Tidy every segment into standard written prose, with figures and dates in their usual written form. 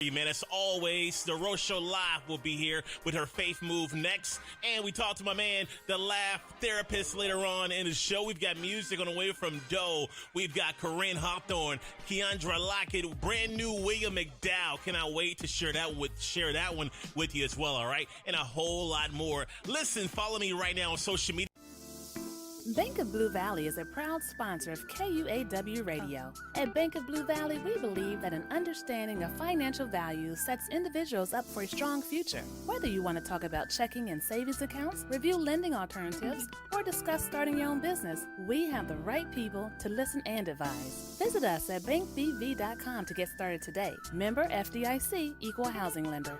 Man, as always, the Rose Show Live will be here with her Faith Move next. And we talked to my man, the Laugh Therapist, later on in the show. We've got music on the way from Doe. We've got Corinne Hawthorne, Keandra Lockett, brand new William McDowell. Cannot wait to share that one with you as well, all right? And a whole lot more. Listen, follow me right now on social media. Bank of Blue Valley is a proud sponsor of KUAW Radio. At Bank of Blue Valley, we believe that an understanding of financial value sets individuals up for a strong future. Whether you want to talk about checking and savings accounts, review lending alternatives, or discuss starting your own business, we have the right people to listen and advise. Visit us at bankbv.com to get started today. Member FDIC, Equal Housing Lender.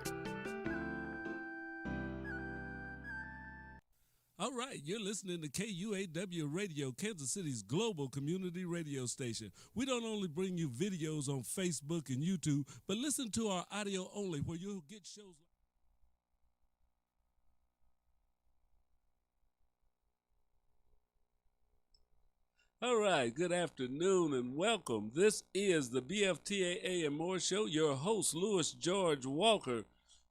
All right, you're listening to KUAW Radio, Kansas City's global community radio station. We don't only bring you videos on Facebook and YouTube, but listen to our audio only, where you'll get shows like... All right, good afternoon and welcome. This is the BFTAA and More Show. Your host, Louis George Walker,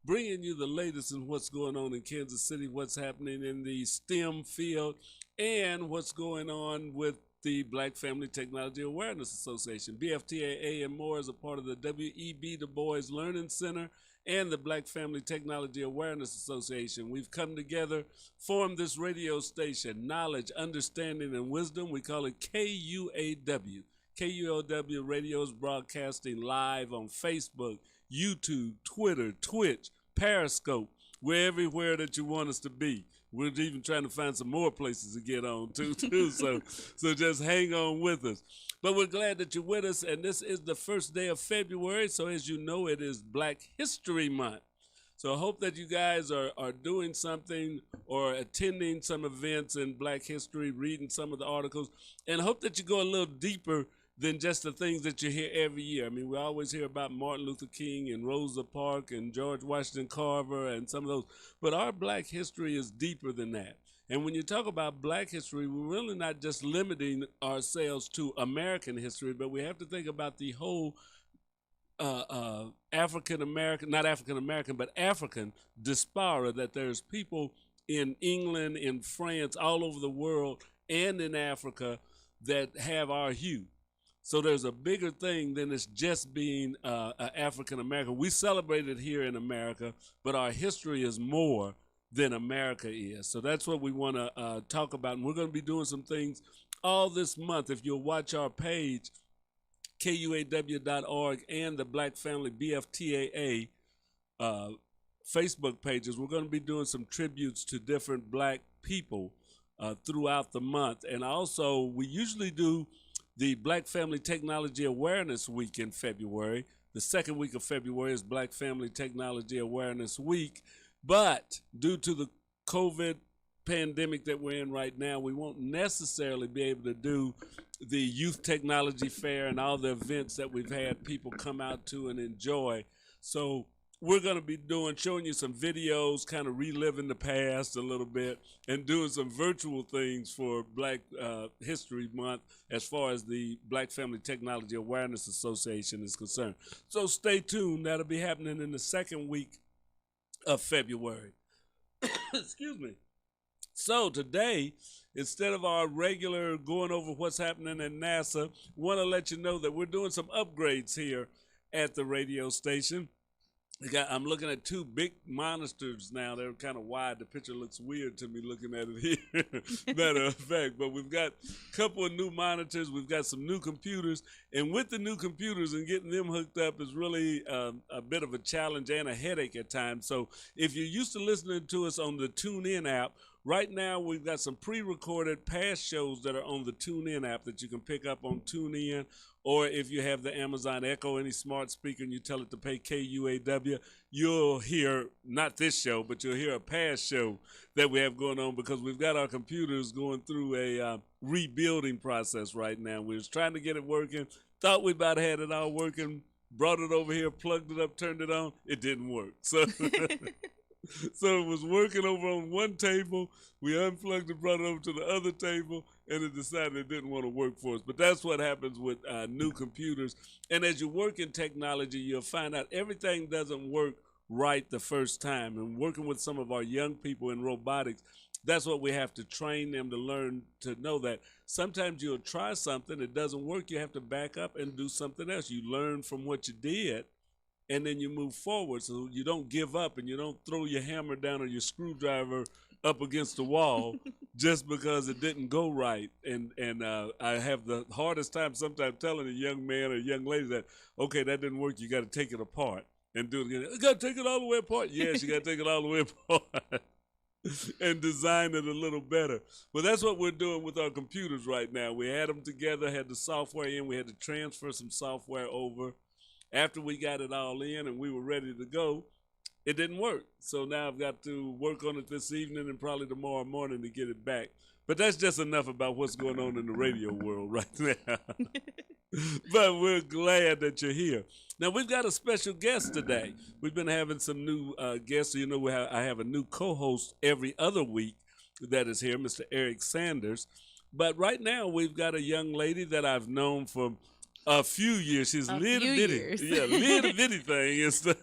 bringing you the latest in what's going on in Kansas City, what's happening in the STEM field, and what's going on with the Black Family Technology Awareness Association. BFTAA and More is a part of the W.E.B. Du Bois Learning Center and the Black Family Technology Awareness Association. We've come together, formed this radio station, Knowledge, Understanding, and Wisdom. We call it KUAW. KUAW Radio is broadcasting live on Facebook, YouTube, Twitter, Twitch, Periscope. We're everywhere that you want us to be. We're even trying to find some more places to get on too. So just hang on with us. But we're glad that you're with us, and this is the first day of February. So as you know, it is Black History Month. So I hope that you guys are doing something or attending some events in Black history, reading some of the articles, and I hope that you go a little deeper than just the things that you hear every year. I mean, we always hear about Martin Luther King and Rosa Parks and George Washington Carver and some of those, but our Black history is deeper than that. And when you talk about Black history, we're really not just limiting ourselves to American history, but we have to think about the whole African-American, not African-American, but African diaspora, that there's people in England, in France, all over the world, and in Africa that have our hue. So there's a bigger thing than it's just being African-American. We celebrate it here in America, but our history is more than America is. So that's what we want to talk about. And we're going to be doing some things all this month. If you'll watch our page, KUAW.org, and the Black Family BFTAA Facebook pages, we're going to be doing some tributes to different Black people throughout the month. And also, we usually do the Black Family Technology Awareness Week in February. The second week of February is Black Family Technology Awareness Week. But due to the COVID pandemic that we're in right now, we won't necessarily be able to do the Youth Technology Fair and all the events that we've had people come out to and enjoy. So we're going to be showing you some videos, kind of reliving the past a little bit, and doing some virtual things for Black History Month as far as the Black Family Technology Awareness Association is concerned. So stay tuned. That'll be happening in the second week of February. Excuse me. So today, instead of our regular going over what's happening at NASA, want to let you know that we're doing some upgrades here at the radio station. I'm looking at two big monitors now. They're kind of wide. The picture looks weird to me looking at it here, matter of fact. But we've got a couple of new monitors. We've got some new computers. And with the new computers and getting them hooked up is really a bit of a challenge and a headache at times. So if you're used to listening to us on the TuneIn app, right now we've got some pre-recorded past shows that are on the TuneIn app that you can pick up on TuneIn. Or if you have the Amazon Echo, any smart speaker, and you tell it to play KUAW, you'll hear, not this show, but you'll hear a past show that we have going on, because we've got our computers going through a rebuilding process right now. We're just trying to get it working. Thought we about had it all working. Brought it over here, plugged it up, turned it on. It didn't work. So So it was working over on one table. We unplugged and brought it over to the other table, and it decided it didn't want to work for us. But that's what happens with new computers. And as you work in technology, you'll find out everything doesn't work right the first time. And working with some of our young people in robotics, that's what we have to train them to learn, to know that sometimes you'll try something, it doesn't work, you have to back up and do something else. You learn from what you did, and then you move forward. So you don't give up and you don't throw your hammer down or your screwdriver up against the wall just because it didn't go right. And I have the hardest time sometimes telling a young man or a young lady that, okay, that didn't work, you got to take it apart and do it again. You got to take it all the way apart. Yes, you got to take it all the way apart. And design it a little better. Well, that's what we're doing with our computers right now. We had them together, had the software in, we had to transfer some software over. After we got it all in and we were ready to go, it didn't work. So now I've got to work on it this evening and probably tomorrow morning to get it back. But that's just enough about what's going on in the radio world right now. But we're glad that you're here. Now, we've got a special guest today. We've been having some new guests. So, you know, I have a new co-host every other week that is here, Mr. Eric Sanders. But right now, we've got a young lady that I've known for a few years. She's little bitty. Yeah, little bitty thing and stuff.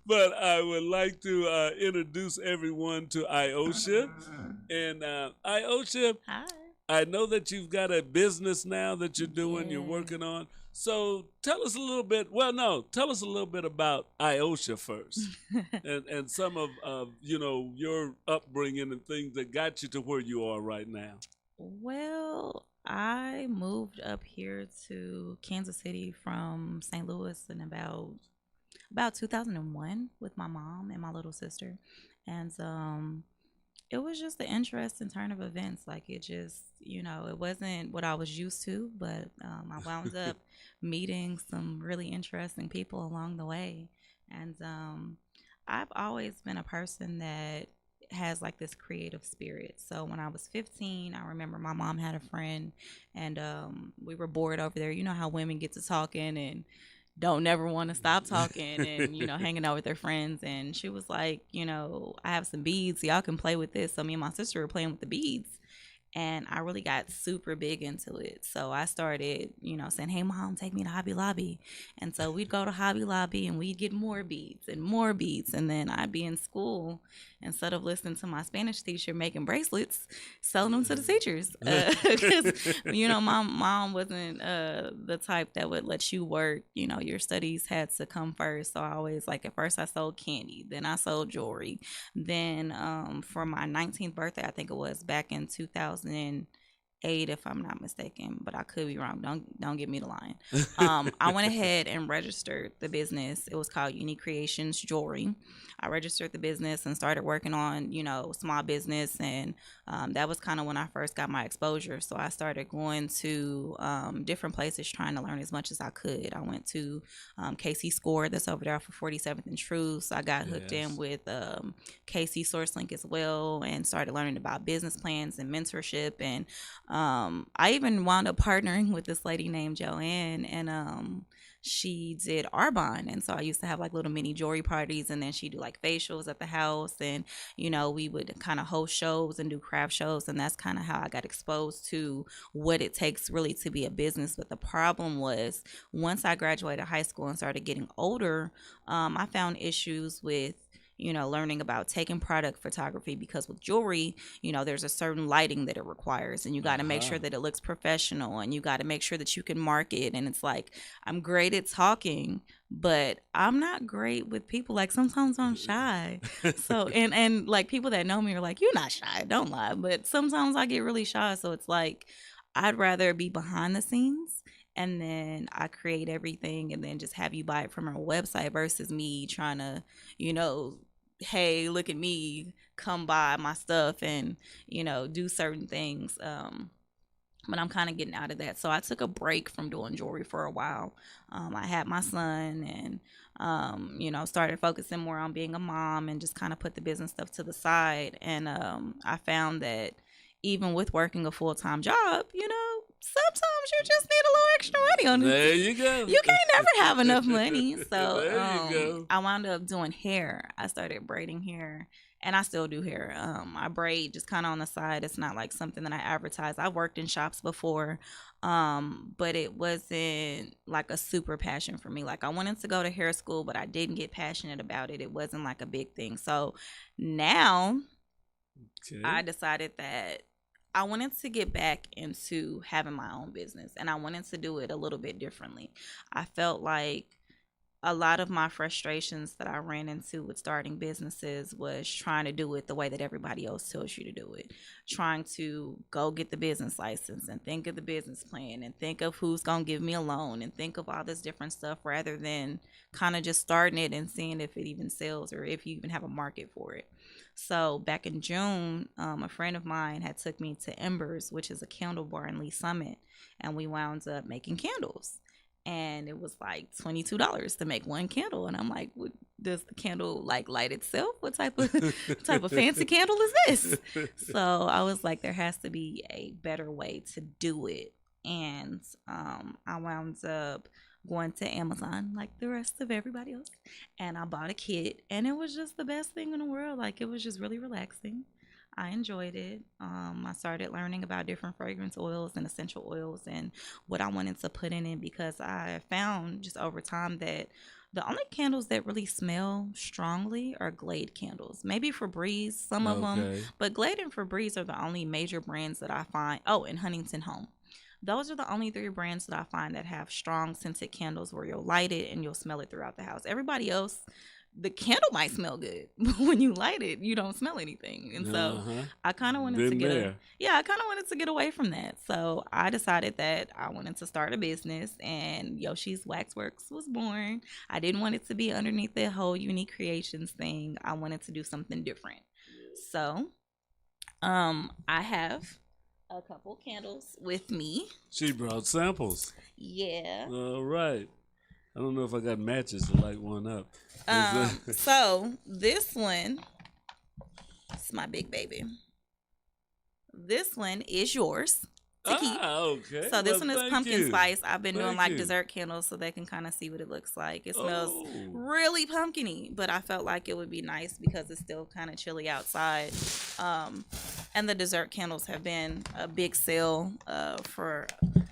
But I would like to introduce everyone to Iosha. And Iosha, Hi. I know that you've got a business now that you're doing, you're working on. So tell us a little bit, tell us a little bit about Iosha first. and some of you know, your upbringing and things that got you to where you are right now. Well, I moved up here to Kansas City from St. Louis in about 2001 with my mom and my little sister. And it was just the interesting turn of events. Like, it just, you know, it wasn't what I was used to, but I wound up meeting some really interesting people along the way. And I've always been a person that has like this creative spirit. So when I was 15, I remember my mom had a friend, and we were bored over there. You know how women get to talking and don't never want to stop talking and, you know, hanging out with their friends. And she was like, you know, I have some beads, y'all can play with this. So me and my sister were playing with the beads, and I really got super big into it. So I started, you know, saying, hey, Mom, take me to Hobby Lobby. And so we'd go to Hobby Lobby and we'd get more beads and more beads. And then I'd be in school, instead of listening to my Spanish teacher making bracelets, selling them to the teachers. Because, you know, my mom wasn't the type that would let you work. You know, your studies had to come first. So I always, like, at first I sold candy, then I sold jewelry. Then for my 19th birthday, I think it was back in 2008, if I'm not mistaken, but I could be wrong. Don't get me to lying. I went ahead and registered the business. It was called Unique Creations Jewelry. I registered the business and started working on, you know, small business, and that was kind of when I first got my exposure. So I started going to different places trying to learn as much as I could. I went to KC Score, that's over there for 47th and True. So I got hooked in with KC SourceLink as well, and started learning about business plans and mentorship. And I even wound up partnering with this lady named Joanne, and she did Arbonne. And so I used to have like little mini jewelry parties, and then she'd do like facials at the house, and, you know, we would kind of host shows and do craft shows. And that's kind of how I got exposed to what it takes really to be a business. But the problem was, once I graduated high school and started getting older, I found issues with, you know, learning about taking product photography, because with jewelry, you know, there's a certain lighting that it requires, and you got to make sure that it looks professional, and you got to make sure that you can market. And it's like, I'm great at talking, but I'm not great with people. Like, sometimes I'm shy. So, and like, people that know me are like, you're not shy, don't lie. But sometimes I get really shy. So it's like, I'd rather be behind the scenes, and then I create everything, and then just have you buy it from our website, versus me trying to, you know, hey, look at me, come buy my stuff and, you know, do certain things. But I'm kind of getting out of that. So I took a break from doing jewelry for a while. I had my son, and, you know, started focusing more on being a mom, and just kind of put the business stuff to the side. And I found that even with working a full-time job, you know, sometimes you just need a little extra money on it. There you go. You can't never have enough money. So there you go. I wound up doing hair. I started braiding hair, and I still do hair. I braid just kind of on the side. It's not like something that I advertise. I worked in shops before, but it wasn't like a super passion for me. Like, I wanted to go to hair school, but I didn't get passionate about it. It wasn't like a big thing. So now I decided that I wanted to get back into having my own business, and I wanted to do it a little bit differently. I felt like a lot of my frustrations that I ran into with starting businesses was trying to do it the way that everybody else tells you to do it. Trying to go get the business license and think of the business plan and think of who's going to give me a loan and think of all this different stuff, rather than kind of just starting it and seeing if it even sells or if you even have a market for it. So back in June, a friend of mine had took me to Embers, which is a candle bar in Lee Summit, and we wound up making candles. And it was like $22 to make one candle, and I'm like, what, does the candle like light itself? What type of fancy candle is this? So I was like, there has to be a better way to do it. And I wound up going to Amazon like the rest of everybody else, and I bought a kit, and it was just the best thing in the world. Like, it was just really relaxing. I enjoyed it. I started learning about different fragrance oils and essential oils and what I wanted to put in it, because I found just over time that the only candles that really smell strongly are Glade candles. Maybe Febreze, some of them, but Glade and Febreze are the only major brands that I find. Oh, and Huntington Home. Those are the only 3 brands that I find that have strong scented candles where you'll light it and you'll smell it throughout the house. Everybody else, the candle might smell good, but when you light it, you don't smell anything. And so I kind of wanted to get away from that. So I decided that I wanted to start a business, and Yoshi's Waxworks was born. I didn't want it to be underneath the whole Unique Creations thing. I wanted to do something different. So I have a couple candles with me. She brought samples. Yeah. All right. I don't know if I got matches to light one up. So this one, it's my big baby. This one is yours to keep. Okay. So this one is pumpkin spice. I've been doing like dessert candles so they can kind of see what it looks like. It smells really pumpkin-y, but I felt like it would be nice because it's still kind of chilly outside. And the dessert candles have been a big sale for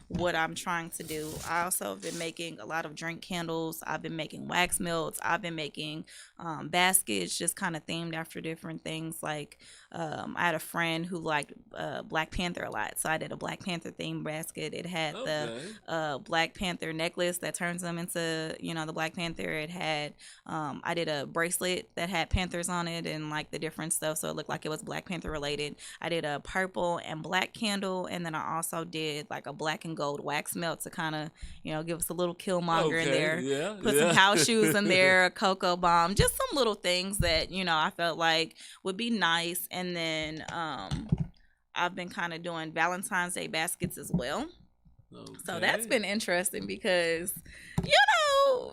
what I'm trying to do. I also have been making a lot of drink candles. I've been making wax melts. I've been making baskets just kind of themed after different things. Like I had a friend who liked Black Panther a lot, so I did a Black Panther themed basket. It had the Black Panther necklace that turns them into, the Black Panther. It had I did a bracelet that had panthers on it and like the different stuff, so it looked like it was Black Panther related. I did a purple and black candle, and then I also did like a black and gold wax melt to kind of, give us a little Killmonger in there. Yeah, Put some house shoes in there, a cocoa bomb, just some little things that, I felt like would be nice. And then I've been kind of doing Valentine's Day baskets as well. Okay. So that's been interesting because,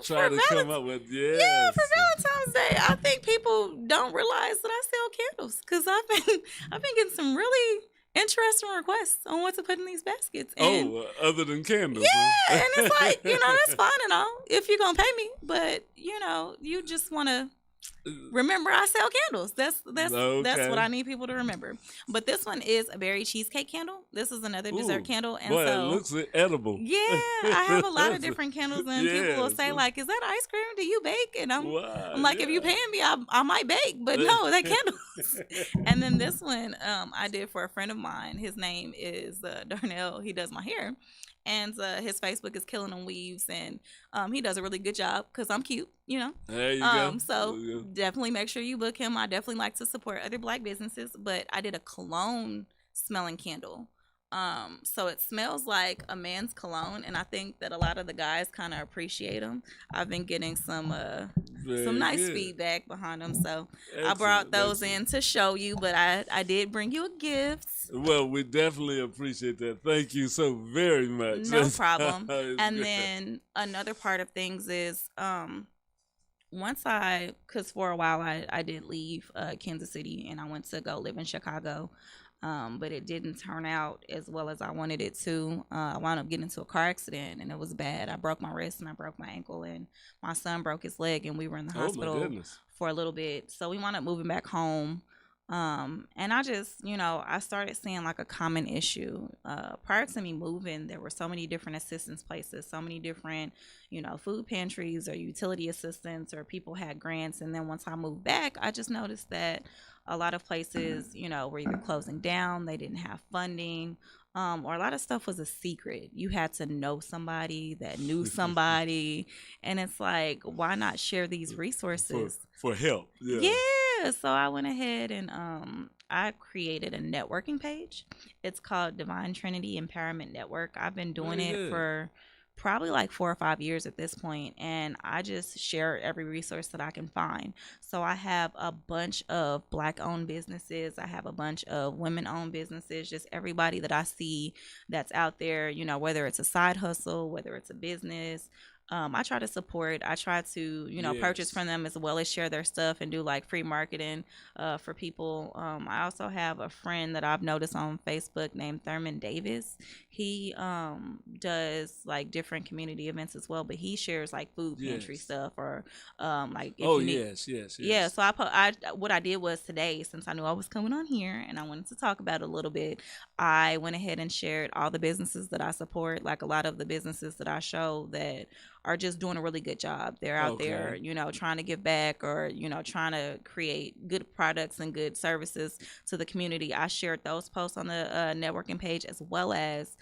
trying to come up with for Valentine's Day, I think people don't realize that I sell candles, because I've been getting some really interesting requests on what to put in these baskets. And, other than candles. Yeah, and it's like, that's fine and all if you're gonna pay me, but you just want to remember I sell candles. That's what I need people to remember. But this one is a berry cheesecake candle. This is another dessert candle, and it looks edible. Yeah, I have a lot of different candles, and people will say like, "Is that ice cream? Do you bake?" And I'm like, "If you paying me, I might bake, but no, that candles." And then this one, I did for a friend of mine. His name is Darnell. He does my hair. And his Facebook is Killing Them Weaves, and he does a really good job because I'm cute, There you go. So definitely make sure you book him. I definitely like to support other Black businesses, but I did a cologne smelling candle. So it smells like a man's cologne, and I think that a lot of the guys kind of appreciate them. I've been getting some nice feedback behind them, so I brought those in to show you. But I did bring you a gift. Well, we definitely appreciate that. Thank you so very much. No problem. And then another part of things is because for a while I did leave Kansas City and I went to go live in Chicago. but it didn't turn out as well as I wanted it to. I wound up getting into a car accident, and it was bad. I broke my wrist and I broke my ankle, and my son broke his leg, and we were in the Oh my hospital goodness. for a little bit. So we wound up moving back home. And I just, I started seeing like a common issue. Prior to me moving, there were so many different assistance places, so many different, food pantries or utility assistance, or people had grants. And then once I moved back, I just noticed that a lot of places, were either closing down, they didn't have funding, or a lot of stuff was a secret. You had to know somebody that knew somebody. And it's like, why not share these resources? For help. Yeah. Yeah. So I went ahead and I created a networking page. It's called Divine Trinity Empowerment Network. I've been doing Very it good. for probably like 4 or 5 years at this point, and I just share every resource that I can find. So I have a bunch of Black owned businesses, I have a bunch of women owned businesses, just everybody that I see that's out there, whether it's a side hustle, whether it's a business. I try to support. I try to, purchase Yes. from them, as well as share their stuff and do like free marketing for people. I also have a friend that I've noticed on Facebook named Thurman Davis. He does like different community events as well, but he shares like food pantry Yes. stuff, or like if Oh, you need. yes. Yeah, so what I did was today, since I knew I was coming on here and I wanted to talk about it a little bit, I went ahead and shared all the businesses that I support, like a lot of the businesses that I show that are just doing a really good job. They're out there, Okay. trying to give back, or, trying to create good products and good services to the community. I shared those posts on the networking page, as well as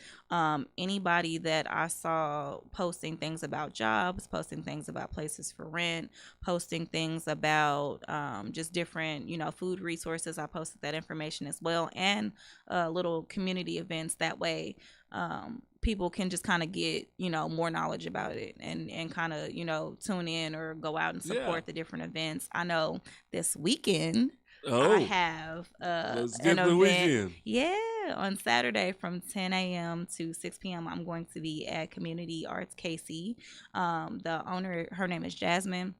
anybody that I saw posting things about jobs, posting things about places for rent, posting things about just different, food resources. I posted that information as well, and little community events. That way, people can just kind of get, more knowledge about it, and kind of, tune in or go out and Yeah. support the different events. I know this weekend I Oh, have let's an get the event. weekend. Yeah, on Saturday from 10 a.m. to 6 p.m. I'm going to be at Community Arts KC. The owner, her name is Jasmine.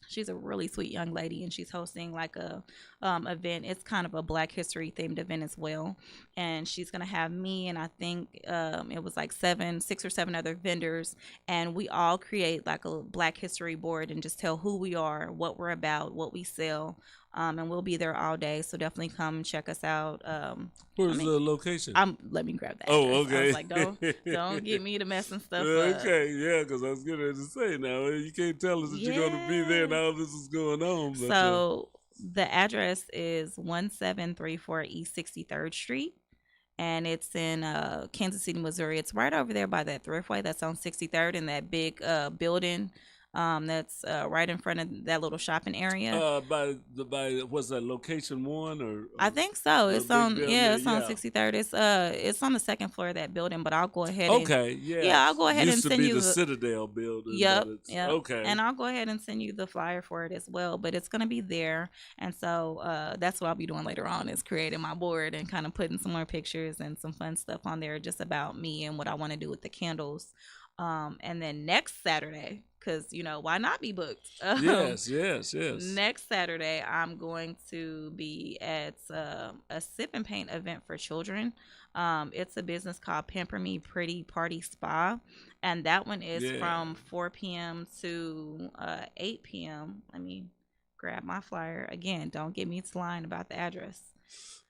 She's a really sweet young lady, and she's hosting like a event. It's kind of a Black History themed event as well, and she's gonna have me, and I think it was like 6 or 7 other vendors, and we all create like a Black History board and just tell who we are, what we're about, what we sell. And we'll be there all day, so definitely come check us out. Where's the location? Let me grab that. Oh, address. I okay. was like, don't get me to messing stuff up. Okay, yeah, because I was getting ready to say now, you can't tell us that you're going to be there and all this is going on. But, So the address is 1734 East 63rd Street, and it's in Kansas City, Missouri. It's right over there by that thriftway that's on 63rd, in that big building that's right in front of that little shopping area. by what's that, location 1 or? I think so. the It's big on building it's there? on Yeah. 63rd. It's on the second floor of that building, but I'll go ahead and Okay, yeah. yeah, I'll go ahead Used and to send be you the the Citadel building. Yep, But it's, yep. okay. And I'll go ahead and send you the flyer for it as well. But it's gonna be there, and so that's what I'll be doing later on, is creating my board and kind of putting some more pictures and some fun stuff on there, just about me and what I want to do with the candles. And then next Saturday, because why not be booked? Yes. Next Saturday, I'm going to be at a sip and paint event for children. It's a business called Pamper Me Pretty Party Spa, and that one is Yeah. from 4 p.m. to 8 p.m. Let me grab my flyer again. Don't get me to lying about the address.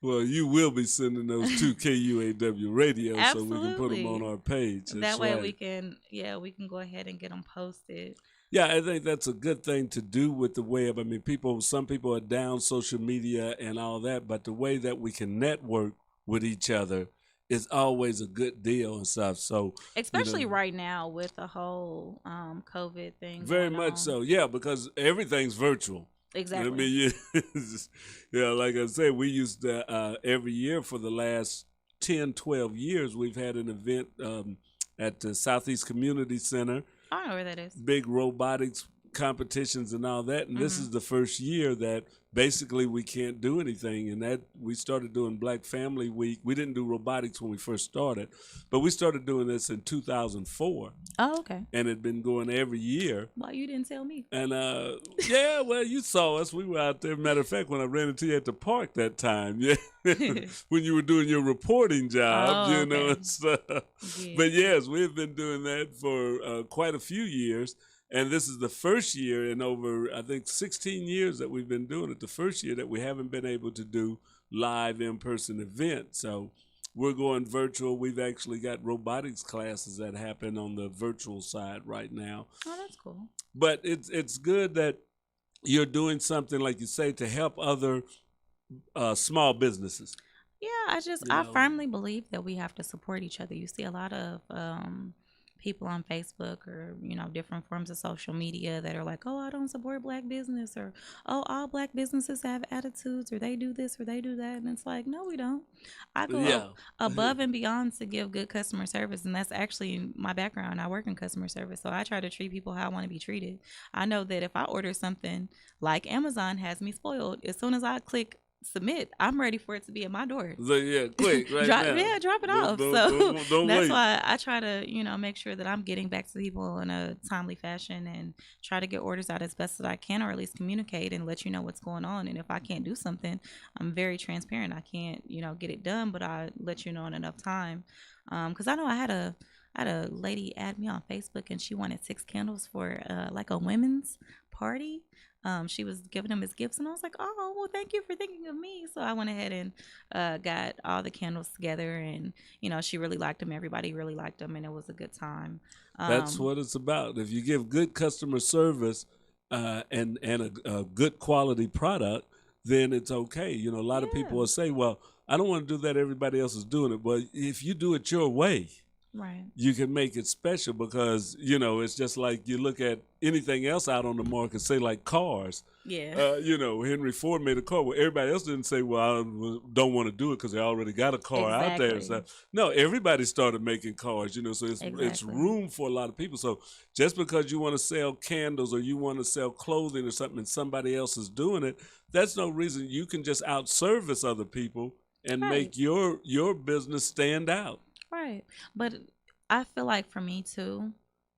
Well, you will be sending those to KUAW Radio so we can put them on Absolutely. our page. That That's way right. we can go ahead and get them posted. Yeah, I think that's a good thing to do with the web. I mean, some people are down social media and all that, but the way that we can network with each other is always a good deal and stuff. So, Especially right now with the whole COVID thing. very going much on. so, yeah, because everything's virtual. Exactly. I mean, yeah, like I said, we used to, every year for the last 10, 12 years, we've had an event at the Southeast Community Center. I don't know where that is. Big robotics competitions and all that. And this is the first year that basically we can't do anything. And that we started doing Black Family Week. We didn't do robotics when we first started, but we started doing this in 2004. Oh, okay. And it'd been going every year. Why you didn't tell me? And yeah, well, you saw us. We were out there. Matter of fact, when I ran into you at the park that time, yeah, when you were doing your reporting job, you know, and stuff. Yeah. But yes, we've been doing that for quite a few years. And this is the first year in over, I think, 16 years that we've been doing it. The first year that we haven't been able to do live in-person events. So we're going virtual. We've actually got robotics classes that happen on the virtual side right now. Oh, that's cool. But it's good that you're doing something, like you say, to help other small businesses. Yeah, I firmly believe that we have to support each other. You see a lot of people on Facebook or, you know, different forms of social media that are like, oh, I don't support Black business, or, oh, all Black businesses have attitudes, or they do this or they do that. And it's like, no, we don't. I go above and beyond to give good customer service. And that's actually my background. I work in customer service. So I try to treat people how I want to be treated. I know that if I order something, like Amazon has me spoiled, as soon as I click submit, I'm ready for it to be at my door. So, yeah, quick, right now. Yeah, drop it off. Don't that's wait. why I try to, you know, make sure that I'm getting back to people in a timely fashion and try to get orders out as best as I can, or at least communicate and let you know what's going on. And if I can't do something, I'm very transparent. I can't, you know, get it done, but I let you know in enough time. Because I know I had a lady add me on Facebook, and she wanted 6 candles for like a women's party. She was giving them as gifts, and I was like, oh, well, thank you for thinking of me. So I went ahead and got all the candles together, and, you know, she really liked them. Everybody really liked them, and it was a good time. That's what it's about. If you give good customer service and a good quality product, then it's okay. You know, a lot of people will say, well, I don't want to do that. Everybody else is doing it. But if you do it your way, right, you can make it special, because, you know, it's just like you look at anything else out on the market, say like cars. Yeah. You know, Henry Ford made a car. Well, everybody else didn't say, well, I don't want to do it because they already got a car out there. So, no, everybody started making cars, you know, so it's room for a lot of people. So just because you want to sell candles or you want to sell clothing or something and somebody else is doing it, that's no reason you can just out-service other people and make your business stand out. Right. But I feel like for me too,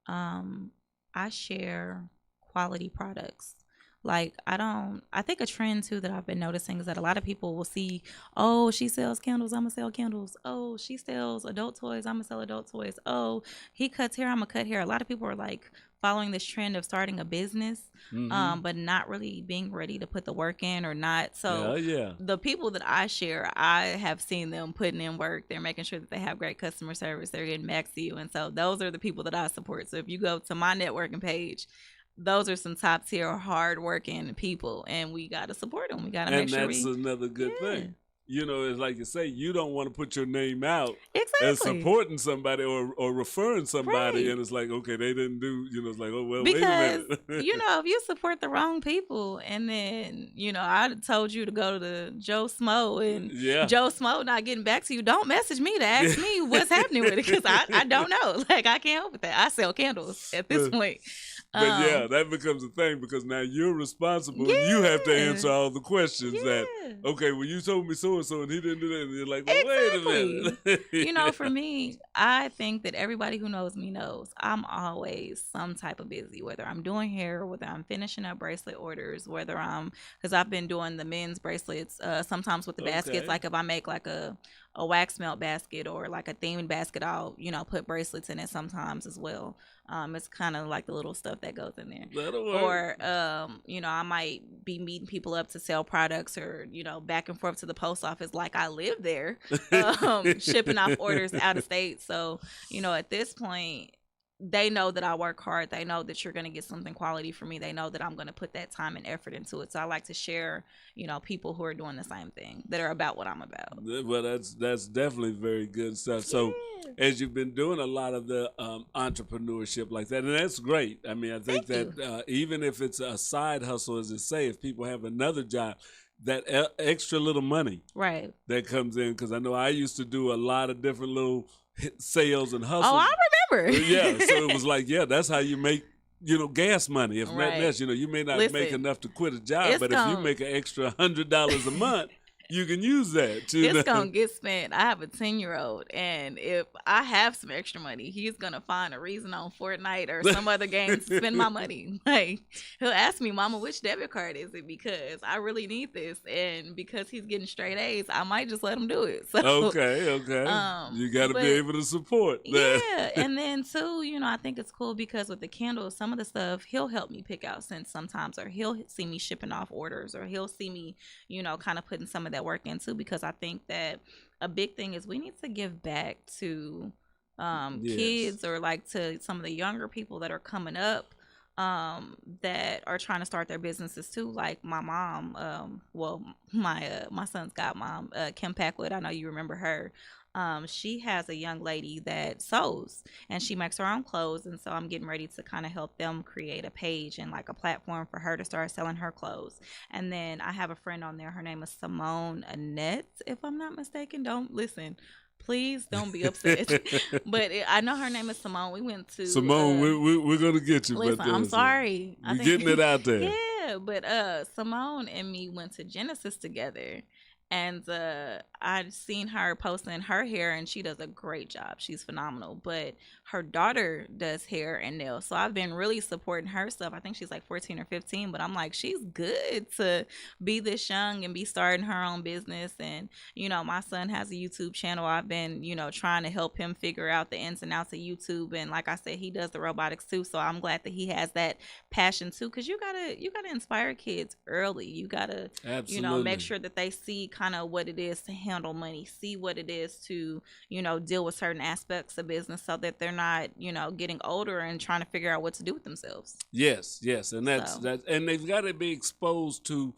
I share quality products. Like, I think a trend too that I've been noticing is that a lot of people will see, oh, she sells candles, I'm gonna sell candles. Oh, she sells adult toys, I'm gonna sell adult toys. Oh, he cuts hair, I'm gonna cut hair. A lot of people are like following this trend of starting a business, but not really being ready to put the work in, or not. So the people that I share, I have seen them putting in work. They're making sure that they have great customer service. They're getting back to you. And so those are the people that I support. So if you go to my networking page, those are some top tier, hard working people, and we got to support them. We got to make sure. And that's another good thing. You know, it's like you say, you don't want to put your name out exactly as supporting somebody or referring somebody, and it's like, okay, they didn't do, you know, it's like, oh, well, because, wait a minute. You know, if you support the wrong people, and then, you know, I told you to go to Joe Smo, and Joe Smo not getting back to you, don't message me to ask me what's happening with it, because I don't know. Like, I can't help with that. I sell candles at this point. But that becomes a thing, because now you're responsible and you have to answer all the questions that, okay, well, you told me so-and-so and he didn't do that. And you're like, well, wait a minute. You know, for me, I think that everybody who knows me knows I'm always some type of busy, whether I'm doing hair, whether I'm finishing up bracelet orders, whether because I've been doing the men's bracelets, sometimes with the baskets, like if I make like a wax melt basket or like a themed basket, I'll, you know, put bracelets in it sometimes as well. It's kind of like the little stuff that goes in there. That'll work. Or, you know, I might be meeting people up to sell products, or, you know, back and forth to the post office like I live there, shipping off orders out of state. So, you know, at this point, they know that I work hard. They know that you're going to get something quality for me. They know that I'm going to put that time and effort into it. So I like to share, you know, people who are doing the same thing, that are about what I'm about. Well, that's definitely very good stuff. So as you've been doing a lot of the entrepreneurship like that, and that's great. I mean, I think that even if it's a side hustle, as they say, if people have another job, that extra little money that comes in, because I know I used to do a lot of different little sales and hustles. Oh, I remember. Yeah, so it was like, that's how you make gas money. If nothing else, you may not make enough to quit a job, but if you make an extra $100 a month, you can use that too. It's gonna get spent. I have a 10-year-old, and if I have some extra money, he's gonna find a reason on Fortnite or some other game to spend my money. Like, he'll ask me, "Mama, which debit card is it? Because I really need this." And because he's getting straight A's, I might just let him do it. So okay. You got to be able to support that. Yeah, and then too, I think it's cool because with the candles, some of the stuff he'll help me pick out scents sometimes, or he'll see me shipping off orders, or he'll see me, kind of putting some of that work into, because I think that a big thing is we need to give back to kids, or like to some of the younger people that are coming up that are trying to start their businesses too. Like my mom, my son's godmom, Kim Packwood, I know you remember her. She has a young lady that sews, and she makes her own clothes, and so I'm getting ready to kind of help them create a page and like a platform for her to start selling her clothes. And then I have a friend on there, her name is Simone Annette, if I'm not mistaken. Don't listen, please don't be upset. But I know her name is Simone. We went to Simone. We're gonna get you. Listen, I'm sorry. You're getting it out there. Yeah, but Simone and me went to Genesis together. And I've seen her posting her hair, and she does a great job. She's phenomenal. But her daughter does hair and nails. So I've been really supporting her stuff. I think she's like 14 or 15. But I'm like, she's good to be this young and be starting her own business. And, my son has a YouTube channel. I've been, trying to help him figure out the ins and outs of YouTube. And like I said, he does the robotics too. So I'm glad that he has that passion too. Because you gotta inspire kids early. You gotta, make sure that they see kind of what it is to handle money, see what it is to, deal with certain aspects of business, so that they're not, getting older and trying to figure out what to do with themselves. Yes. And and they've got to be exposed to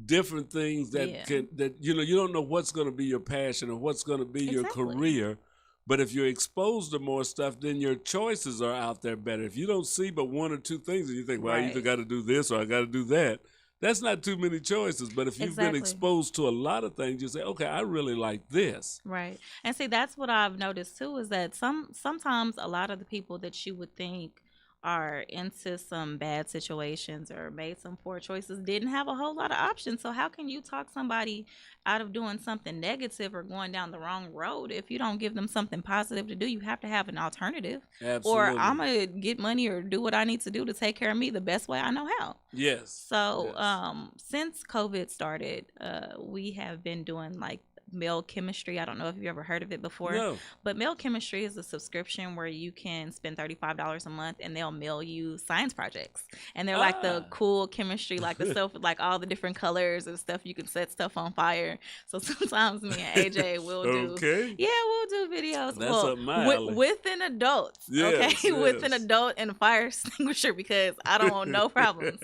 different things that you don't know what's going to be your passion or what's going to be your career. But if you're exposed to more stuff, then your choices are out there better. If you don't see but one or two things and you think, well, I either got to do this or I got to do that, that's not too many choices. But if you've been exposed to a lot of things, you say, okay, I really like this. Right. And see, that's what I've noticed too, is that sometimes a lot of the people that you would think are into some bad situations or made some poor choices didn't have a whole lot of options. So how can you talk somebody out of doing something negative or going down the wrong road if you don't give them something positive to do? You have to have an alternative. Absolutely. Or I'm going to get money or do what I need to do to take care of me the best way I know how. Yes. So since COVID started, we have been doing like Mail Chemistry. I don't know if you've ever heard of it before. No. But Mail Chemistry is a subscription where you can spend $35 a month and they'll mail you science projects. And they're like the cool chemistry, like the stuff with like all the different colors and stuff. You can set stuff on fire. So sometimes me and AJ will do we'll do videos. That's up my alley. With an adult. Yes. With an adult and a fire extinguisher, because I don't want no problems.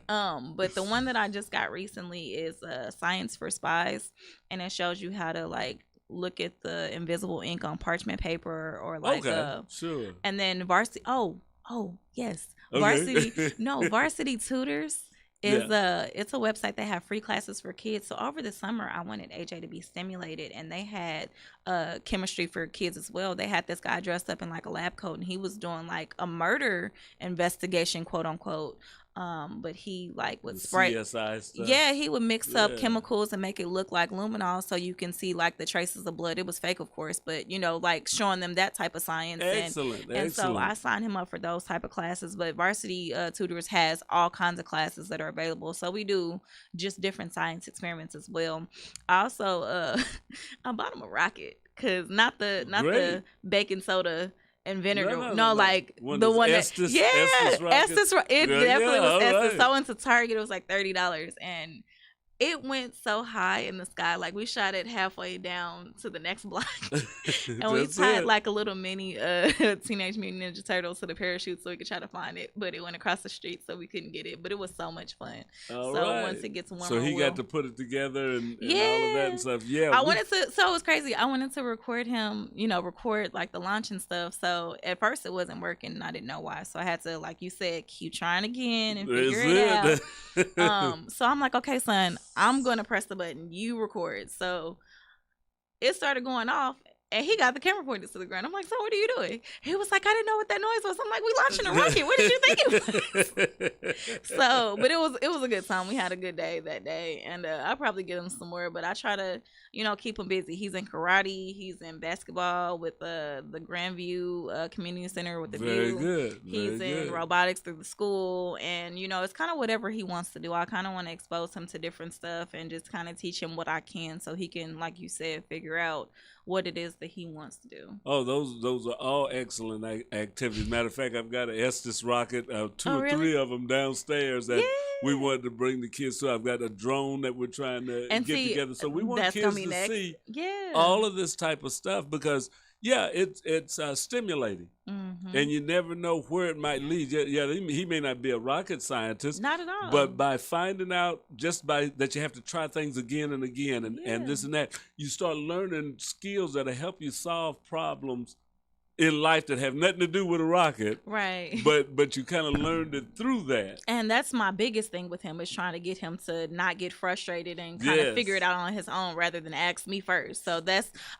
But the one that I just got recently is Science for Spies, and it shows you how to like look at the invisible ink on parchment paper, or like sure. And then Varsity Varsity Tutors is it's a website that have free classes for kids. So over the summer I wanted AJ to be stimulated, and they had chemistry for kids as well. They had this guy dressed up in like a lab coat, and he was doing like a murder investigation, quote unquote. But he like would spray CSI stuff. Yeah, he would mix up chemicals and make it look like luminol, so you can see like the traces of blood. It was fake, of course, but like showing them that type of science. And so I signed him up for those type of classes. But Varsity Tutors has all kinds of classes that are available. So we do just different science experiments as well. I also I bought him a rocket, because not the baking soda and vinegar. No, like the one that Estes, Estes. It definitely was Estes. Right. So I went to Target. It was like $30, and it went so high in the sky. Like we shot it halfway down to the next block, and we tied like a little mini Teenage Mutant Ninja Turtles to the parachute so we could try to find it. But it went across the street, so we couldn't get it. But it was so much fun. Once it gets warmer, so he got to put it together and all of that and stuff. Yeah, I wanted to. So it was crazy. I wanted to record him. Record like the launch and stuff. So at first it wasn't working, and I didn't know why. So I had to, like you said, keep trying again and figure it out. So I'm like, okay, son, I'm going to press the button. You record. So it started going off, And he got the camera pointed to the ground. I'm like, so what are you doing? He was like, I didn't know what that noise was. I'm like, we launching a rocket. What did you think it was? So, but it was a good time. We had a good day that day. And I'll probably get him some more, but I try to, keep him busy. He's in karate. He's in basketball with the Grandview Community Center with the Very View. good. He's Very in good. robotics through the school. And, it's kind of whatever he wants to do. I kind of want to expose him to different stuff and just kind of teach him what I can so he can, like you said, figure out what it is that he wants to do. Oh, those are all excellent activities. Matter of fact, I've got an Estes rocket, two or really? three of them downstairs that Yeah. we wanted to bring the kids to. I've got a drone that we're trying to And get see, together. So we want that's kids gonna be to next. see Yeah. all of this type of stuff because, it's stimulating. Mm-hmm. And you never know where it might lead. Yeah, he may not be a rocket scientist. Not at all. But by finding out just by that you have to try things again and again and Yeah. this and that, you start learning skills that'll help you solve problems in life that have nothing to do with a rocket. Right. But you kind of learned it through that. And that's my biggest thing with him is trying to get him to not get frustrated and kind of figure it out on his own rather than ask me first. So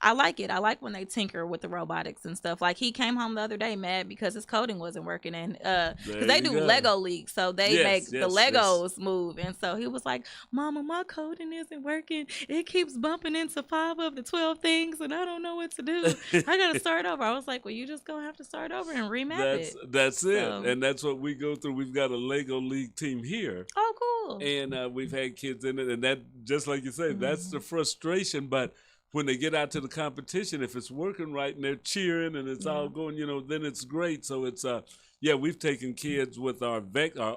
I like it. I like when they tinker with the robotics and stuff. Like he came home the other day mad because his coding wasn't working and because they do Lego leagues, so they make the Legos move. And so he was like, Mama, my coding isn't working. It keeps bumping into 5 of the 12 things and I don't know what to do. I gotta start over. I was like, you just gonna have to start over and remap it. That's it. So. And that's what we go through. We've got a Lego League team here. Oh, cool. And we've had kids in it. And that, just like you say, that's the frustration. But when they get out to the competition, if it's working right and they're cheering and it's all going, then it's great. So it's, we've taken kids with our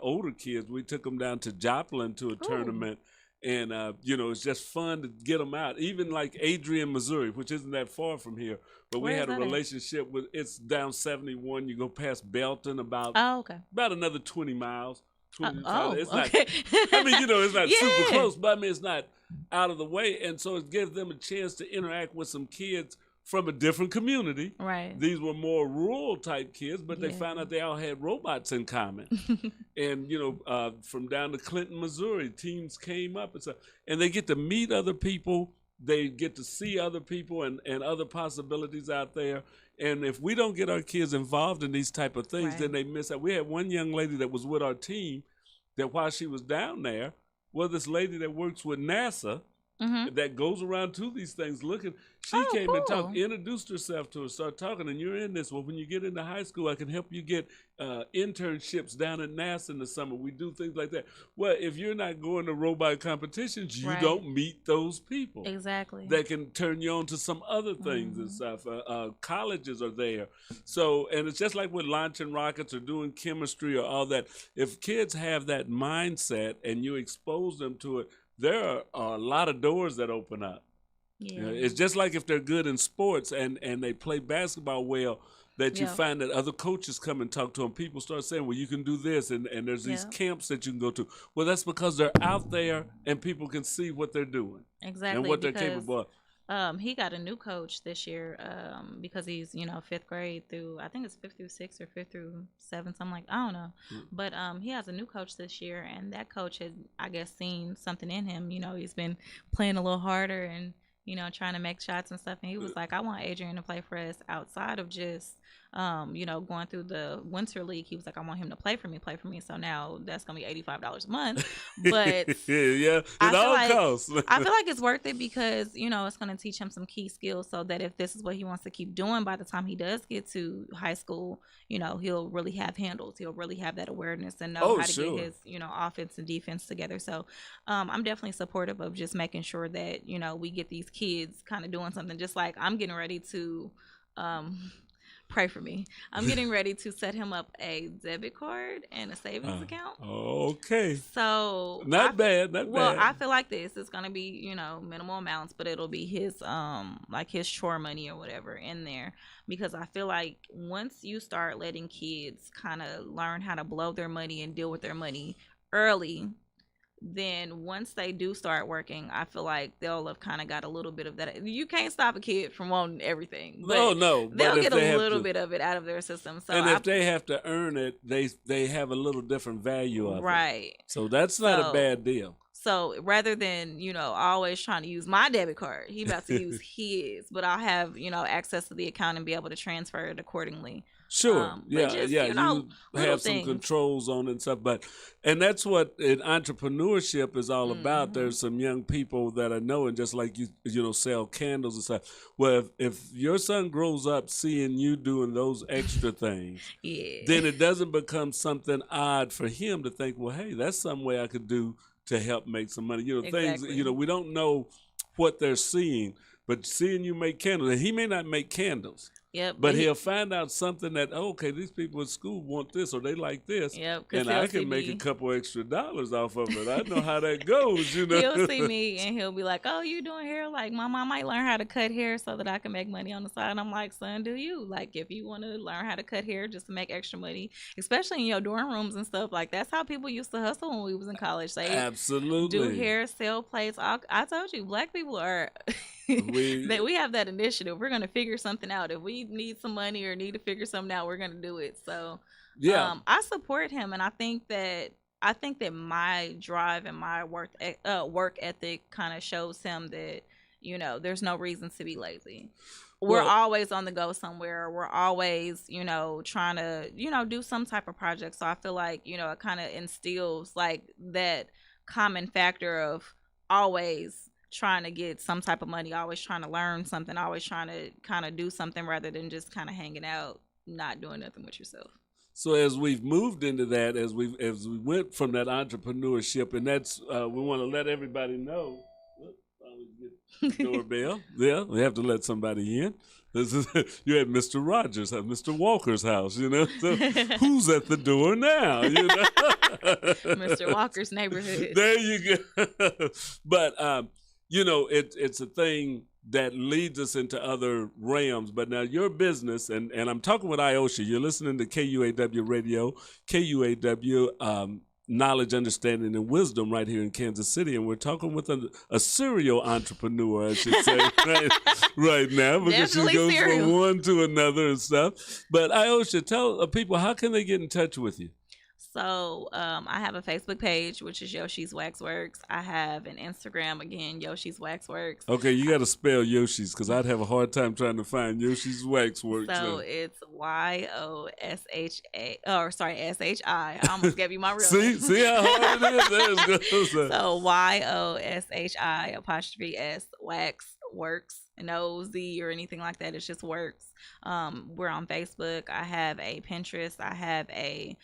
older kids. We took them down to Joplin to a tournament. And, it's just fun to get them out. Even like Adrian, Missouri, which isn't that far from here. But we had a relationship with, it's down 71. You go past Belton about another 20 miles. 25. It's not, I mean, it's not super close, but I mean, it's not out of the way. And so it gives them a chance to interact with some kids from a different community. Right. These were more rural type kids, but they found out they all had robots in common. And, from down to Clinton, Missouri, teams came up and they get to meet other people. They get to see other people and other possibilities out there. And if we don't get our kids involved in these type of things, then they miss out. We had one young lady that was with our team that while she was down there, this lady that works with NASA that goes around to these things looking. She came and talked, introduced herself to us, started talking, and you're in this. Well, when you get into high school, I can help you get internships down at NASA in the summer. We do things like that. Well, if you're not going to robot competitions, you don't meet those people. Exactly. That can turn you on to some other things and stuff. Colleges are there. So, and it's just like with launching rockets or doing chemistry or all that. If kids have that mindset and you expose them to it, there are a lot of doors that open up. Yeah. It's just like if they're good in sports and they play basketball well, that you find that other coaches come and talk to them. People start saying, well, you can do this, and there's these camps that you can go to. Well, that's because they're out there and people can see what they're doing. Exactly. And what they're capable of. He got a new coach this year because he's 5th grade through, I think it's 5th through 6th or 5th through 7th, something like, I don't know. But he has a new coach this year, and that coach had, I guess, seen something in him. He's been playing a little harder and trying to make shots and stuff. And he was like, I want Adrian to play for us outside of just, going through the winter league. He was like, I want him to play for me. So now that's going to be $85 a month. But it all costs. I feel like it's worth it because, it's going to teach him some key skills so that if this is what he wants to keep doing by the time he does get to high school, he'll really have handles. He'll really have that awareness and know how to get his, offense and defense together. So I'm definitely supportive of just making sure that, we get these kids kind of doing something, just like I'm getting ready to pray for me. I'm getting ready to set him up a debit card and a savings account. Okay. So not bad. Well, I feel like this is gonna be, minimal amounts, but it'll be his like his chore money or whatever in there, because I feel like once you start letting kids kind of learn how to blow their money and deal with their money early, then once they do start working, I feel like they'll have kind of got a little bit of that. You can't stop a kid from wanting everything. But no. They'll get a little bit of it out of their system. So and if they have to earn it, they have a little different value of it. Right. So that's not a bad deal. So rather than, always trying to use my debit card, he about to use his, but I'll have, access to the account and be able to transfer it accordingly. Sure. But Yeah. just, Yeah. You little have some things. controls on it and stuff, and that's what entrepreneurship is all about. Mm-hmm. There's some young people that I know, and just like you sell candles and stuff. Well, if your son grows up seeing you doing those extra things, Yeah. then it doesn't become something odd for him to think, well, hey, that's some way I could do to help make some money. Things, Exactly. we don't know what they're seeing, but seeing you make candles, and he may not make candles. Yep, but he'll find out something that, okay, these people at school want this or they like this. Yep, and I can make a couple extra dollars off of it. I know how that goes, He'll see me and he'll be like, oh, you doing hair? Like, Mom, I might learn how to cut hair so that I can make money on the side. And I'm like, son, do you? Like, if you want to learn how to cut hair just to make extra money, especially in your dorm rooms and stuff, like, that's how people used to hustle when we was in college. They absolutely do hair, sell plates. I told you, black people are... we have that initiative. We're gonna figure something out. If we need some money or need to figure something out, we're gonna do it. So yeah, I support him, and I think that my drive and my work ethic kind of shows him that there's no reason to be lazy. We're always on the go somewhere. We're always trying to do some type of project. So I feel like it kind of instills like that common factor of always trying to get some type of money, always trying to learn something, always trying to kind of do something rather than just kind of hanging out, not doing nothing with yourself. So as we've moved into that, as we went from that entrepreneurship, and that's we want to let everybody know. Doorbell. Yeah, we have to let somebody in. This is you're at Mr. Rogers' house, Mr. Walker's house. So who's at the door now? Mr. Walker's neighborhood. There you go. But it's a thing that leads us into other realms. But now your business, and I'm talking with Iosha. You're listening to KUAW Radio, KUAW Knowledge, Understanding, and Wisdom right here in Kansas City. And we're talking with a serial entrepreneur, I should say, right now, because Definitely she goes serial. from one to another and stuff. But Iosha, tell people, how can they get in touch with you? So I have a Facebook page, which is Yoshi's Waxworks. I have an Instagram, again, Yoshi's Waxworks. Okay, you got to spell Yoshi's because I'd have a hard time trying to find Yoshi's Waxworks. So it's YOSHA, or sorry, SHI. I almost gave you my real name. See how hard it is? There it goes. So YOSHI''S Wax Works. No Z or anything like that. It's just works. We're on Facebook. I have a Pinterest. I have a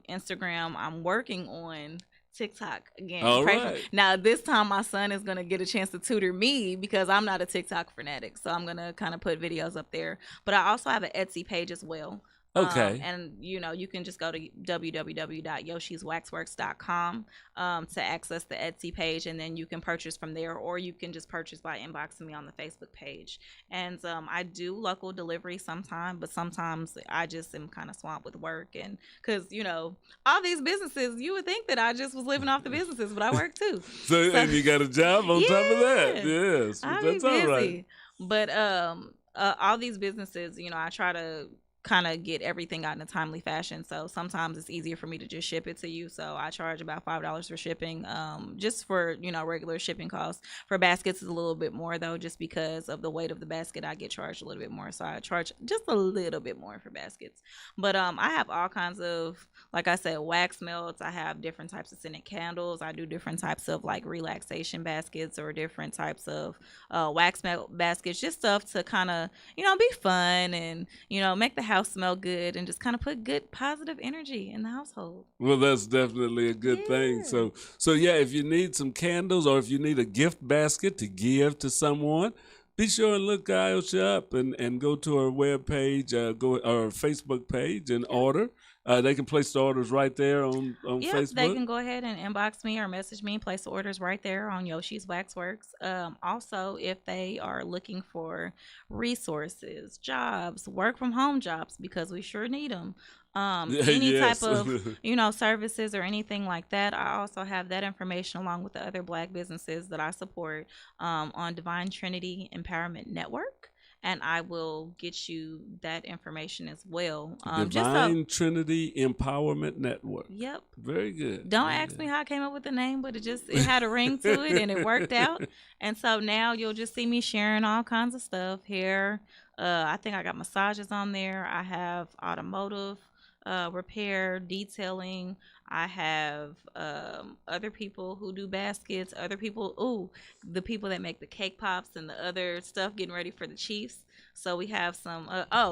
Instagram. I'm working on TikTok again. All right. Now this time my son is gonna get a chance to tutor me because I'm not a TikTok fanatic. So I'm gonna kind of put videos up there. But I also have an Etsy page as well. Okay. And you can just go to www.yoshiswaxworks.com to access the Etsy page, and then you can purchase from there, or you can just purchase by inboxing me on the Facebook page. And I do local delivery sometimes, but sometimes I just am kind of swamped with work, and because all these businesses, you would think that I just was living off the businesses, but I work too. So and you got a job on top of that. Yes, that's all right. But all these businesses, I try to kind of get everything out in a timely fashion. So sometimes it's easier for me to just ship it to you. So I charge about $5 for shipping, just for, regular shipping costs. For baskets, it's a little bit more though, just because of the weight of the basket, I get charged a little bit more. So I charge just a little bit more for baskets. But I have all kinds of, like I said, wax melts. I have different types of scented candles. I do different types of like relaxation baskets or different types of wax melt baskets, just stuff to kind of, be fun and, make the house smell good and just kind of put good positive energy in the household. Well, that's definitely a good thing. So yeah, if you need some candles or if you need a gift basket to give to someone, be sure and look Iosha up and go to our webpage, go our Facebook page and order. They can place the orders right there on Facebook. They can go ahead and inbox me or message me, place the orders right there on Yoshi's Waxworks. Also, if they are looking for resources, jobs, work from home jobs, because we sure need them. Any type of services or anything like that, I also have that information along with the other Black businesses that I support on Divine Trinity Empowerment Network. and I will get you that information as well. Divine Trinity Empowerment Network. Yep. Very good. Don't Very ask good. me how I came up with the name, but it had a ring to it and it worked out. And so now you'll just see me sharing all kinds of stuff. Hair, I think I got massages on there. I have automotive repair, detailing. I have other people who do baskets, other people, the people that make the cake pops and the other stuff getting ready for the Chiefs. So we have some,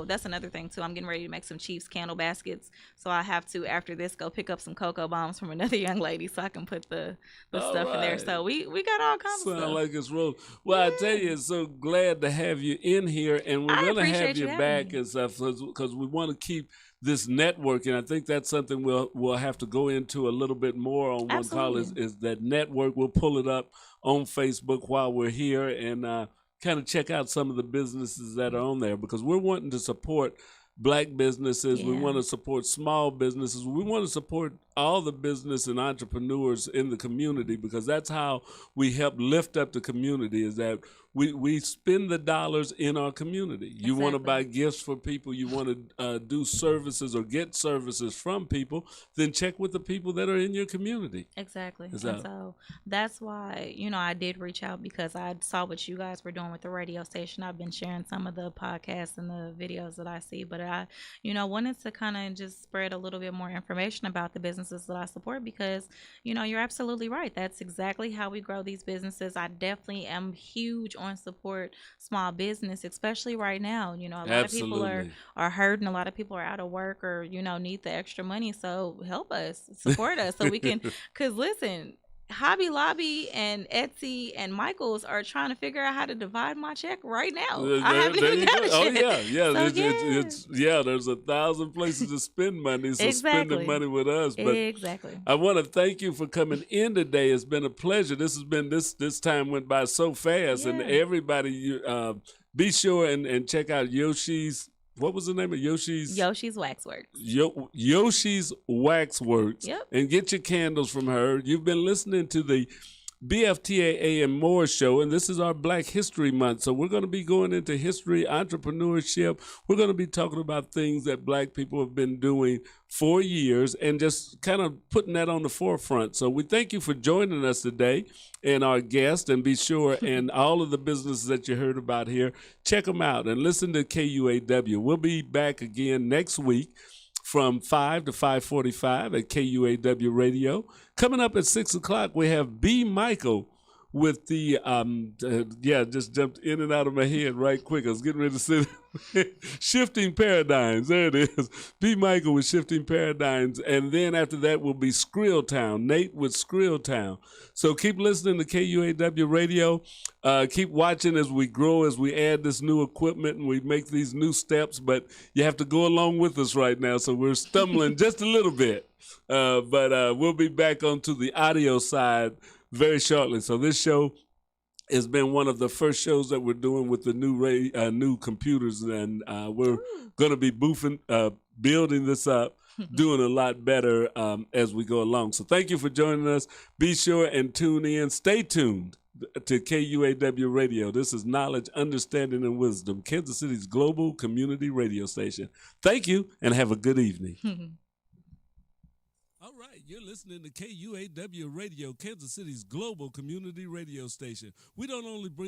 that's another thing too. I'm getting ready to make some Chiefs candle baskets. So I have to, after this, go pick up some cocoa bombs from another young lady so I can put the All stuff in there. right. So we got all kinds of Sound stuff. like it's roll. Well, I tell you, it's so glad to have you in here, and we're I going to have appreciate you you having back me. and stuff because we want to keep this networking. I think that's something we'll have to go into a little bit more on one call Absolutely. is that network. We'll pull it up on Facebook while we're here and kind of check out some of the businesses that are on there because we're wanting to support Black businesses. We Yeah. want to support small businesses. We want to support all the business and entrepreneurs in the community because that's how we help lift up the community is that we spend the dollars in our community. You want to buy gifts for people, you want to do services or get services from people, then check with the people that are in your community. Exactly. And so that's why, I did reach out because I saw what you guys were doing with the radio station. I've been sharing some of the podcasts and the videos that I see, but I, wanted to kind of just spread a little bit more information about the businesses that I support because, you're absolutely right. That's exactly how we grow these businesses. I definitely am huge on support small business, especially right now. A lot of people are hurting. A lot of people are out of work or, need the extra money. So help us, support us so we can, because listen, Hobby Lobby and Etsy and Michael's are trying to figure out how to divide my check right now. I haven't even done it yet. Yeah. There's 1,000 places to spend money, so spending money with us. But exactly. I want to thank you for coming in today. It's been a pleasure. This has been this time went by so fast, and everybody, be sure and check out Yoshi's. What was the name of Yoshi's? Yoshi's Waxworks. Yoshi's Waxworks. Yep. And get your candles from her. You've been listening to the BFTAA and More show, and this is our Black History Month. So we're going to be going into history, entrepreneurship. We're going to be talking about things that Black people have been doing for years and just kind of putting that on the forefront. So we thank you for joining us today and our guest, and be sure and all of the businesses that you heard about here, check them out and listen to KUAW. We'll be back again next week from 5 to 5:45 at KUAW Radio. Coming up at 6 o'clock, we have B. Michael with the, just jumped in and out of my head right quick. I was getting ready to say Shifting Paradigms. There it is. B. Michael with Shifting Paradigms. And then after that will be Skrill Town, Nate with Skrill Town. So keep listening to KUAW Radio. Keep watching as we grow, as we add this new equipment and we make these new steps. But you have to go along with us right now. So we're stumbling just a little bit. But we'll be back onto the audio side very shortly. So this show has been one of the first shows that we're doing with the new computers, and we're going to be building this up, doing a lot better as we go along. So thank you for joining us. Be sure and tune in. Stay tuned to KUAW Radio. This is Knowledge, Understanding, and Wisdom, Kansas City's global community radio station. Thank you, and have a good evening. All right, you're listening to KUAW Radio, Kansas City's global community radio station. We don't only bring